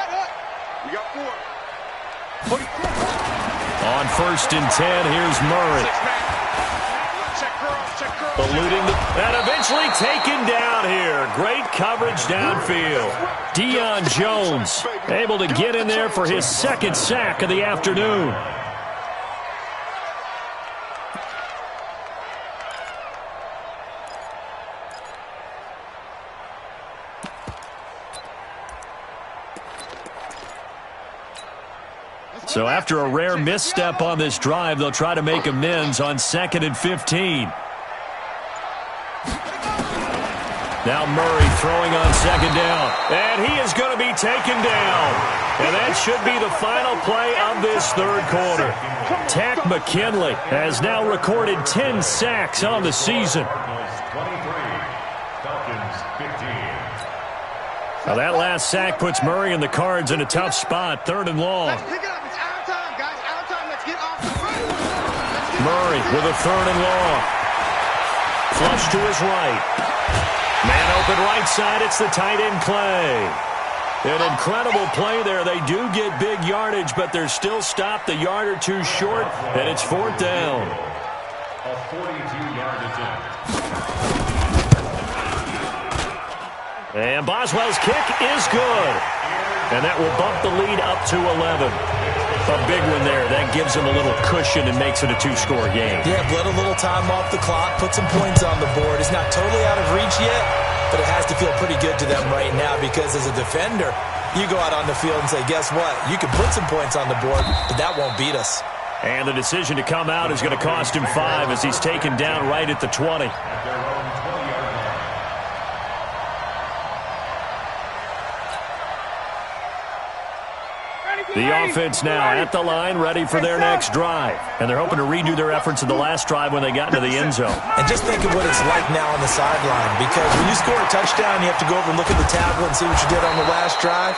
On 1st and 10, here's Murray. Eluding and eventually taken down here. Great coverage downfield. Deion Jones able to get in there for his 2nd sack of the afternoon. So after a rare misstep on this drive, they'll try to make amends on 2nd and 15. Now Murray throwing on 2nd down. And he is going to be taken down. And that should be the final play of this 3rd quarter. Tack McKinley has now recorded 10 sacks on the season. Now that last sack puts Murray and the Cards in a tough spot. 3rd and long. Murray with a 3rd and long. Flush to his right. Man open right side. It's the tight end Clay. An incredible play there. They do get big yardage, but they're still stopped a yard or two short, and it's 4th down. A 42-yard attempt. And Boswell's kick is good. And that will bump the lead up to 11. A big one there. That gives them a little cushion and makes it a 2-score game. Yeah, bled a little time off the clock, put some points on the board. It's not totally out of reach yet, but it has to feel pretty good to them right now because as a defender, you go out on the field and say, guess what? You can put some points on the board, but that won't beat us. And the decision to come out is going to cost him 5 as he's taken down right at the 20. The offense now at the line, ready for their next drive. And they're hoping to redo their efforts in the last drive when they got into the end zone. And just think of what it's like now on the sideline, because when you score a touchdown, you have to go over and look at the tablet and see what you did on the last drive.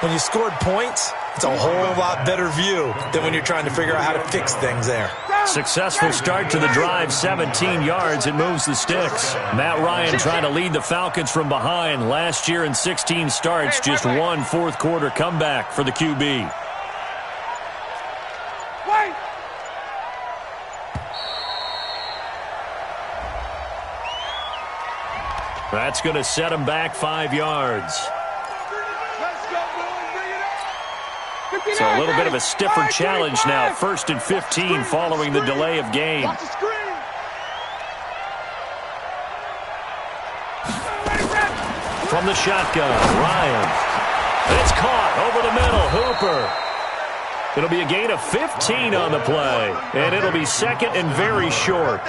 When you scored points, it's a whole lot better view than when you're trying to figure out how to fix things there. Successful start to the drive, 17 yards. It moves the sticks. Matt Ryan trying to lead the Falcons from behind. Last year in 16 starts, just one 4th quarter comeback for the QB. That's going to set him back 5 yards. So a little bit of a stiffer challenge now. 1st and 15 following the delay of game. From the shotgun, Ryan. And it's caught over the middle. Hooper. It'll be a gain of 15 on the play. And it'll be 2nd and very short.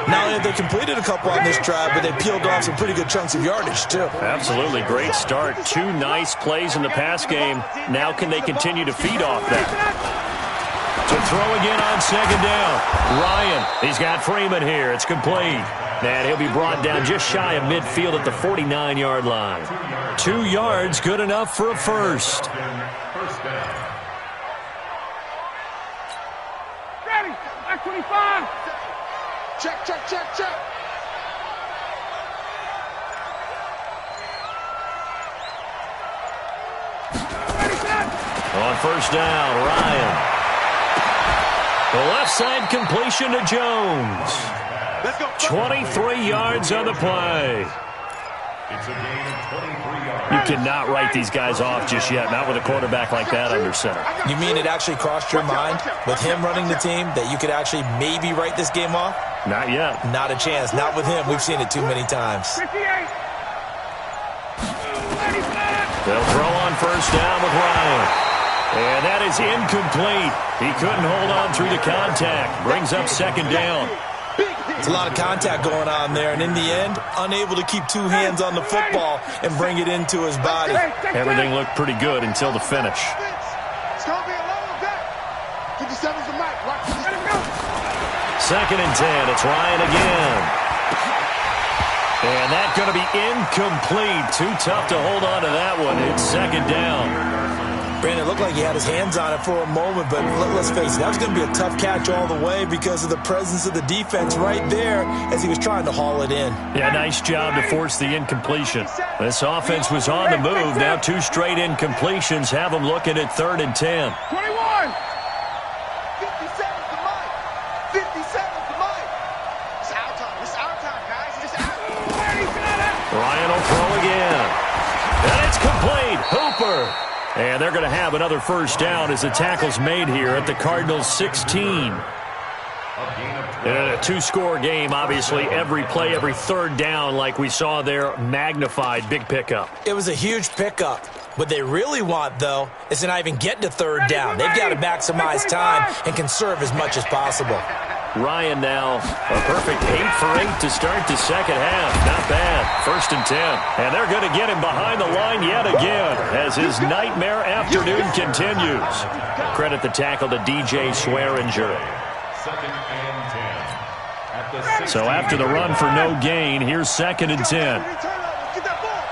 Not only have they completed a couple on this drive, but they peeled off some pretty good chunks of yardage, too. Absolutely. Great start. 2 nice plays in the pass game. Now can they continue to feed off that? To throw again on 2nd down. Ryan, he's got Freeman here. It's complete. And he'll be brought down just shy of midfield at the 49-yard line. 2 yards, good enough for a first. Ready, 25. Check, check, check, check. On 1st down, Ryan. The left side completion to Jones. 23 yards on the play. It's a gain of 23 yards. You cannot write these guys off just yet, not with a quarterback like that under center. You mean it actually crossed your mind with him running the team that you could actually maybe write this game off? Not yet. Not a chance. Not with him. We've seen it too many times. 58. They'll throw on first down with Ryan. And that is incomplete. He couldn't hold on through the contact. Brings up second down. It's a lot of contact going on there, and in the end, unable to keep two hands on the football and bring it into his body. Everything looked pretty good until the finish. It's going to be a long day. 57's the mic. Watch this. Second and 10. It's Ryan again. And that's going to be incomplete. Too tough to hold on to that one. It's second down. Brandon, it looked like he had his hands on it for a moment, but let's face it, that was going to be a tough catch all the way because of the presence of the defense right there as he was trying to haul it in. Yeah, nice job to force the incompletion. This offense was on the move. Now 2 straight incompletions have them looking at 3rd and 10. 21. 57's the mic. 57's the mic. It's our time. It's our time, guys. It's our time. Ryan will throw again. And it's complete. Hooper. And they're going to have another first down as the tackle's made here at the Cardinals' 16. In a 2-score game, obviously, every play, every third down, like we saw there, magnified. Big pickup. It was a huge pickup. What they really want, though, is to not even get to third down. They've got to maximize time and conserve as much as possible. Ryan now a perfect 8 for 8 to start the second half. Not bad. 1st and 10. And they're going to get him behind the line yet again as his nightmare afternoon continues. Credit the tackle to DJ Swearinger. 2nd and 10. So after the run for no gain, here's 2nd and 10. Get that ball.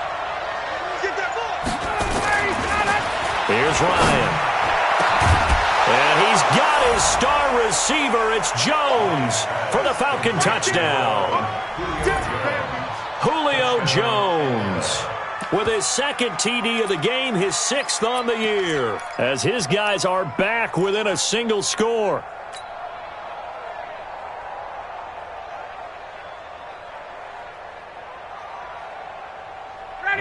Get that ball. Here's Ryan. And he's got his star receiver. It's Jones for the Falcon touchdown. Julio Jones with his 2nd TD of the game, his 6th on the year, as his guys are back within a single score.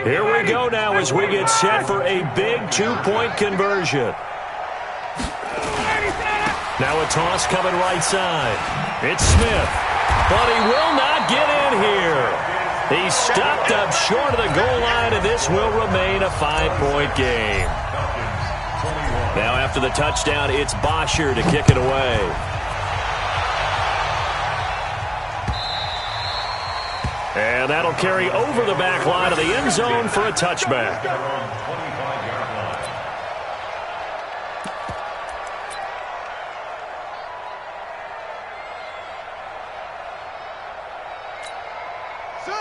Here we go now as we get set for a big 2-point conversion. Now a toss coming right side. It's Smith, but he will not get in here. He stopped up short of the goal line, and this will remain a 5-point game. Now after the touchdown, it's Bosher to kick it away. And that'll carry over the back line of the end zone for a touchback.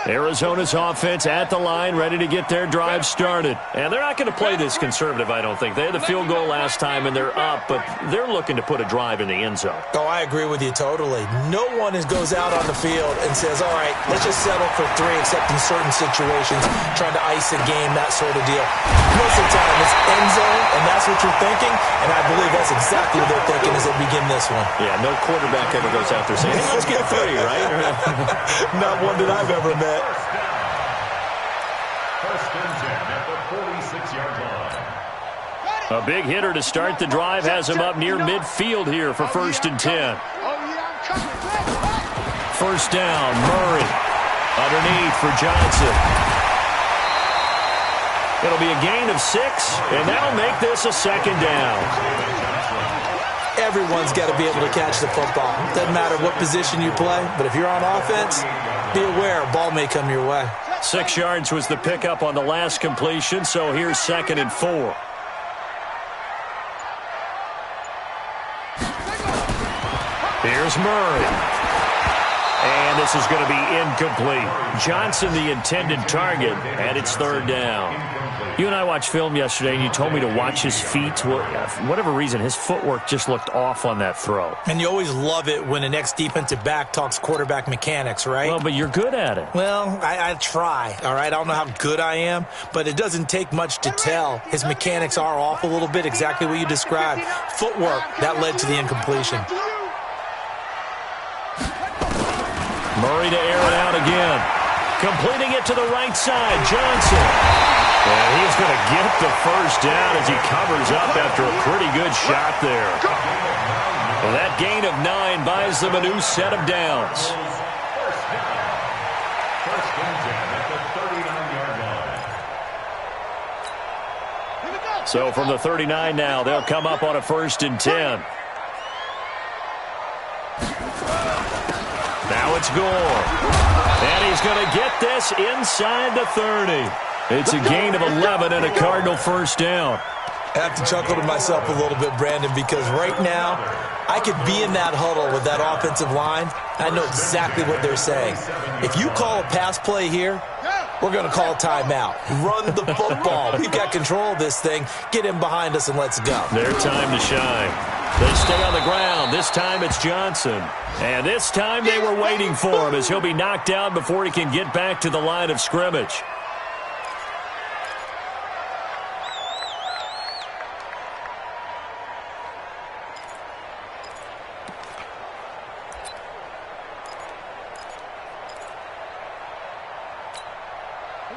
Arizona's offense at the line, ready to get their drive started. And they're not going to play this conservative, I don't think. They had the field goal last time, and they're up, but they're looking to put a drive in the end zone. Oh, I agree with you totally. No one goes out on the field and says, all right, let's just settle for 3, except in certain situations, trying to ice a game, that sort of deal. Most of the time, it's end zone, and that's what you're thinking, and I believe that's exactly what they're thinking as they begin this one. Yeah, no quarterback ever goes out there saying, hey, let's get 3, right? Not one that I've ever met. First and 10 at the 46-yard line. A big hitter to start the drive has him up near midfield here for 1st and 10. First down, Murray. Underneath for Johnson. It'll be a gain of 6, and that'll make this a 2nd down. Everyone's got to be able to catch the football. Doesn't matter what position you play, but if you're on offense, be aware a ball may come your way. 6 yards was the pickup on the last completion, so here's 2nd and 4. Here's Murray. And this is going to be incomplete. Johnson, the intended target, and it's 3rd down. You and I watched film yesterday, and you told me to watch his feet. Well, for whatever reason, his footwork just looked off on that throw. And you always love it when an ex-defensive back talks quarterback mechanics, right? Well, but you're good at it. Well, I try, all right? I don't know how good I am, but it doesn't take much to tell. His mechanics are off a little bit, exactly what you described. Footwork, that led to the incompletion. Murray to air it out again. Completing it to the right side, Johnson. And he's going to get the first down as he covers up after a pretty good shot there. Well, that gain of 9 buys them a new set of downs. First and 10 at the 39-yard line. So from the 39 now, they'll come up on a 1st and 10. Now it's Gore. And he's going to get this inside the 30. It's a gain of 11 and a Cardinal first down. I have to chuckle to myself a little bit, Brandon, because right now I could be in that huddle with that offensive line. I know exactly what they're saying. If you call a pass play here, we're going to call a timeout. Run the football. We've got control of this thing. Get in behind us and let's go. Their time to shine. They stay on the ground. This time it's Johnson. And this time they were waiting for him as he'll be knocked down before he can get back to the line of scrimmage.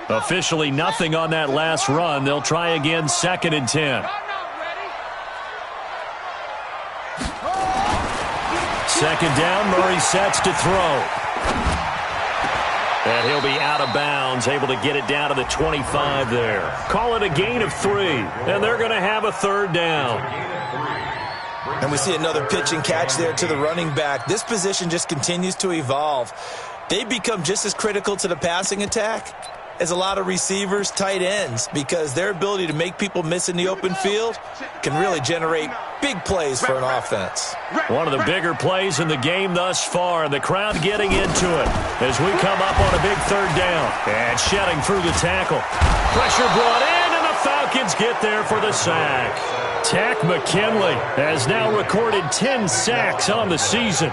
Officially nothing on that last run. They'll try again, 2nd and 10. Second down, Murray sets to throw. And he'll be out of bounds, able to get it down to the 25 there. Call it a gain of 3, and they're going to have a 3rd down. And we see another pitch and catch there to the running back. This position just continues to evolve. They become just as critical to the passing attack as a lot of receivers, tight ends, because their ability to make people miss in the open field can really generate big plays for an offense. One of the bigger plays in the game thus far, and the crowd getting into it as we come up on a big 3rd down. And shedding through the tackle. Pressure brought in, and the Falcons get there for the sack. Tack McKinley has now recorded 10 sacks on the season.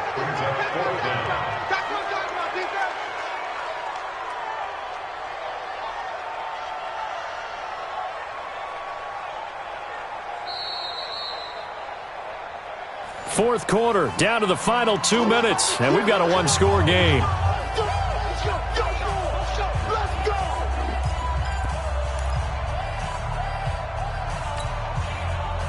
Fourth quarter, down to the final 2 minutes, and we've got a 1-score game.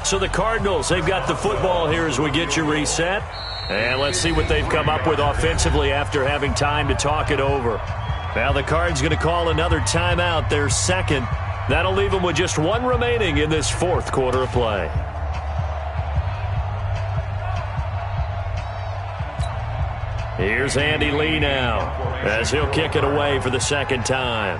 So the Cardinals, they've got the football here as we get you reset. And let's see what they've come up with offensively after having time to talk it over. Now the Cards going to call another timeout, their 2nd. That'll leave them with just 1 remaining in this 4th quarter of play. Here's Andy Lee now as he'll kick it away for the 2nd time.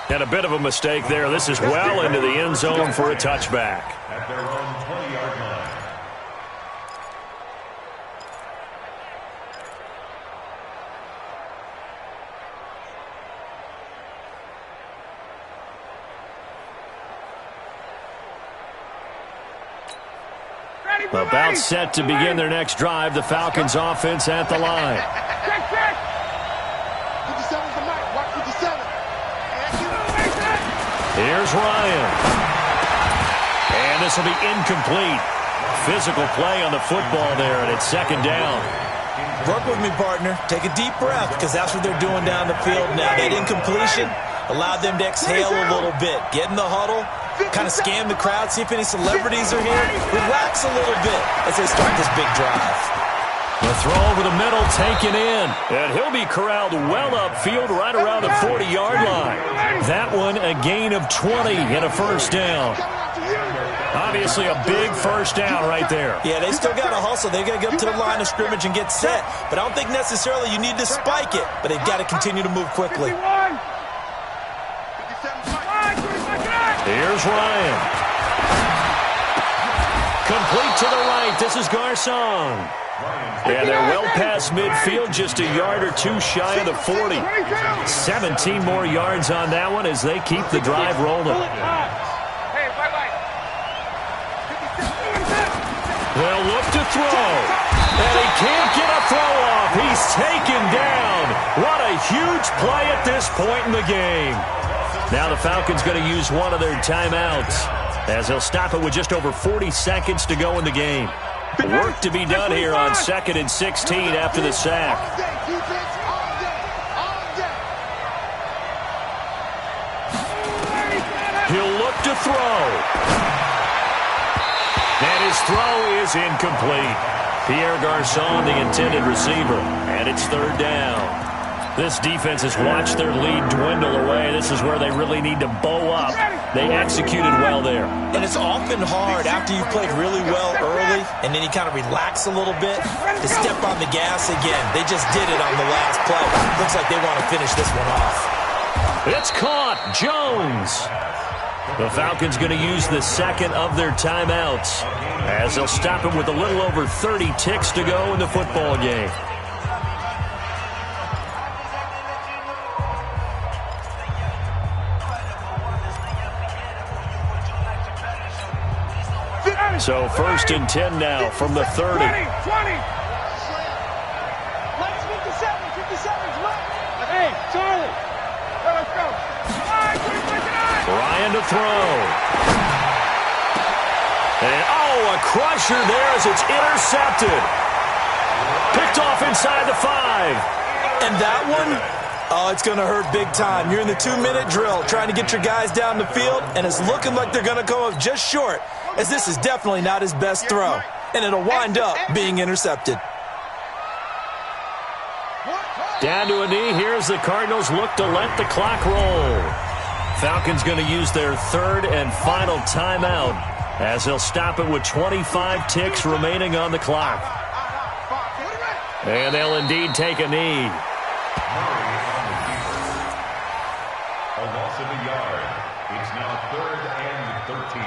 And a bit of a mistake there. This is well into the end zone for a touchback. At their own 20-yard line. About set to begin their next drive. The Falcons offense at the line. Here's Ryan. And this will be incomplete. Physical play on the football there, and it's 2nd down. Work with me, partner. Take a deep breath, because that's what they're doing down the field now. That incompletion allowed them to exhale a little bit. Get in the huddle, kind of scan the crowd, see if any celebrities are here. Relax a little bit as they start this big drive. The throw over the middle taken in. And he'll be corralled well upfield right around the 40-yard line. That one a gain of 20 and a 1st down. Obviously a big 1st down right there. Yeah, they still got to hustle. They got to get up to the line of scrimmage and get set. But I don't think necessarily you need to spike it. But they've got to continue to move quickly. Here's Ryan. Complete to the right. This is Garcon. And they're well past midfield, just a yard or 2 shy of the 40. 17 more yards on that one as they keep the drive rolling. They'll look to throw. And he can't get a throw off. He's taken down. What a huge play at this point in the game. Now the Falcons going to use one of their timeouts. as they'll stop it with just over 40 seconds to go in the game. Work to be done here on 2nd and 16 after the sack. He'll look to throw. And his throw is incomplete. Pierre Garçon, the intended receiver. And it's 3rd down. This defense has watched their lead dwindle away. This is where they really need to bow up. They executed well there. And it's often hard after you've played really well early and then you kind of relax a little bit to step on the gas again. They just did it on the last play. Looks like they want to finish this one off. It's caught. Jones. The Falcons going to use the 2nd of their timeouts as they'll stop it with a little over 30 ticks to go in the football game. So 1st and 10 now from the 30. 20. Let's 57's left. Hey, Charlie. Let's go. Ryan to throw. And, oh, a crusher there as it's intercepted. Picked off inside the 5. And that one, oh, it's going to hurt big time. You're in the 2-minute drill trying to get your guys down the field, and it's looking like they're going to come up just short, as this is definitely not his best throw. And it'll wind up being intercepted. Down to a knee. Here's the Cardinals look to let the clock roll. Falcons going to use their 3rd and final timeout as they'll stop it with 25 ticks remaining on the clock. And they'll indeed take a knee. A loss of a yard. It's now 3rd and 13.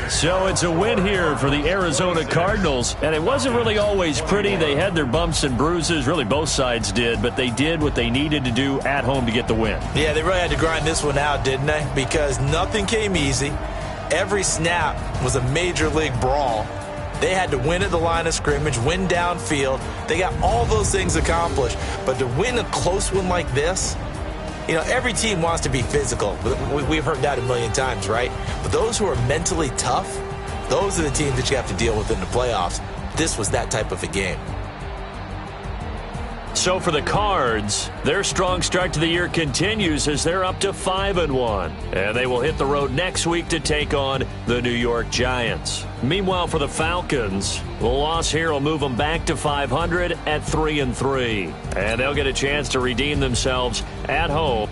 So it's a win here for the Arizona Cardinals, and it wasn't really always pretty. They had their bumps and bruises, really both sides did, but they did what they needed to do at home to get the win. Yeah, they really had to grind this one out, didn't they? Because nothing came easy. Every snap was a major league brawl. They had to win at the line of scrimmage, win downfield. They got all those things accomplished. But to win a close one like this, you know, every team wants to be physical. We've heard that a million times, right? But those who are mentally tough, those are the teams that you have to deal with in the playoffs. This was that type of a game. So for the Cards, their strong start to the year continues as they're up to 5-1. And they will hit the road next week to take on the New York Giants. Meanwhile, for the Falcons, the loss here will move them back to 500 at 3-3. And they'll get a chance to redeem themselves at home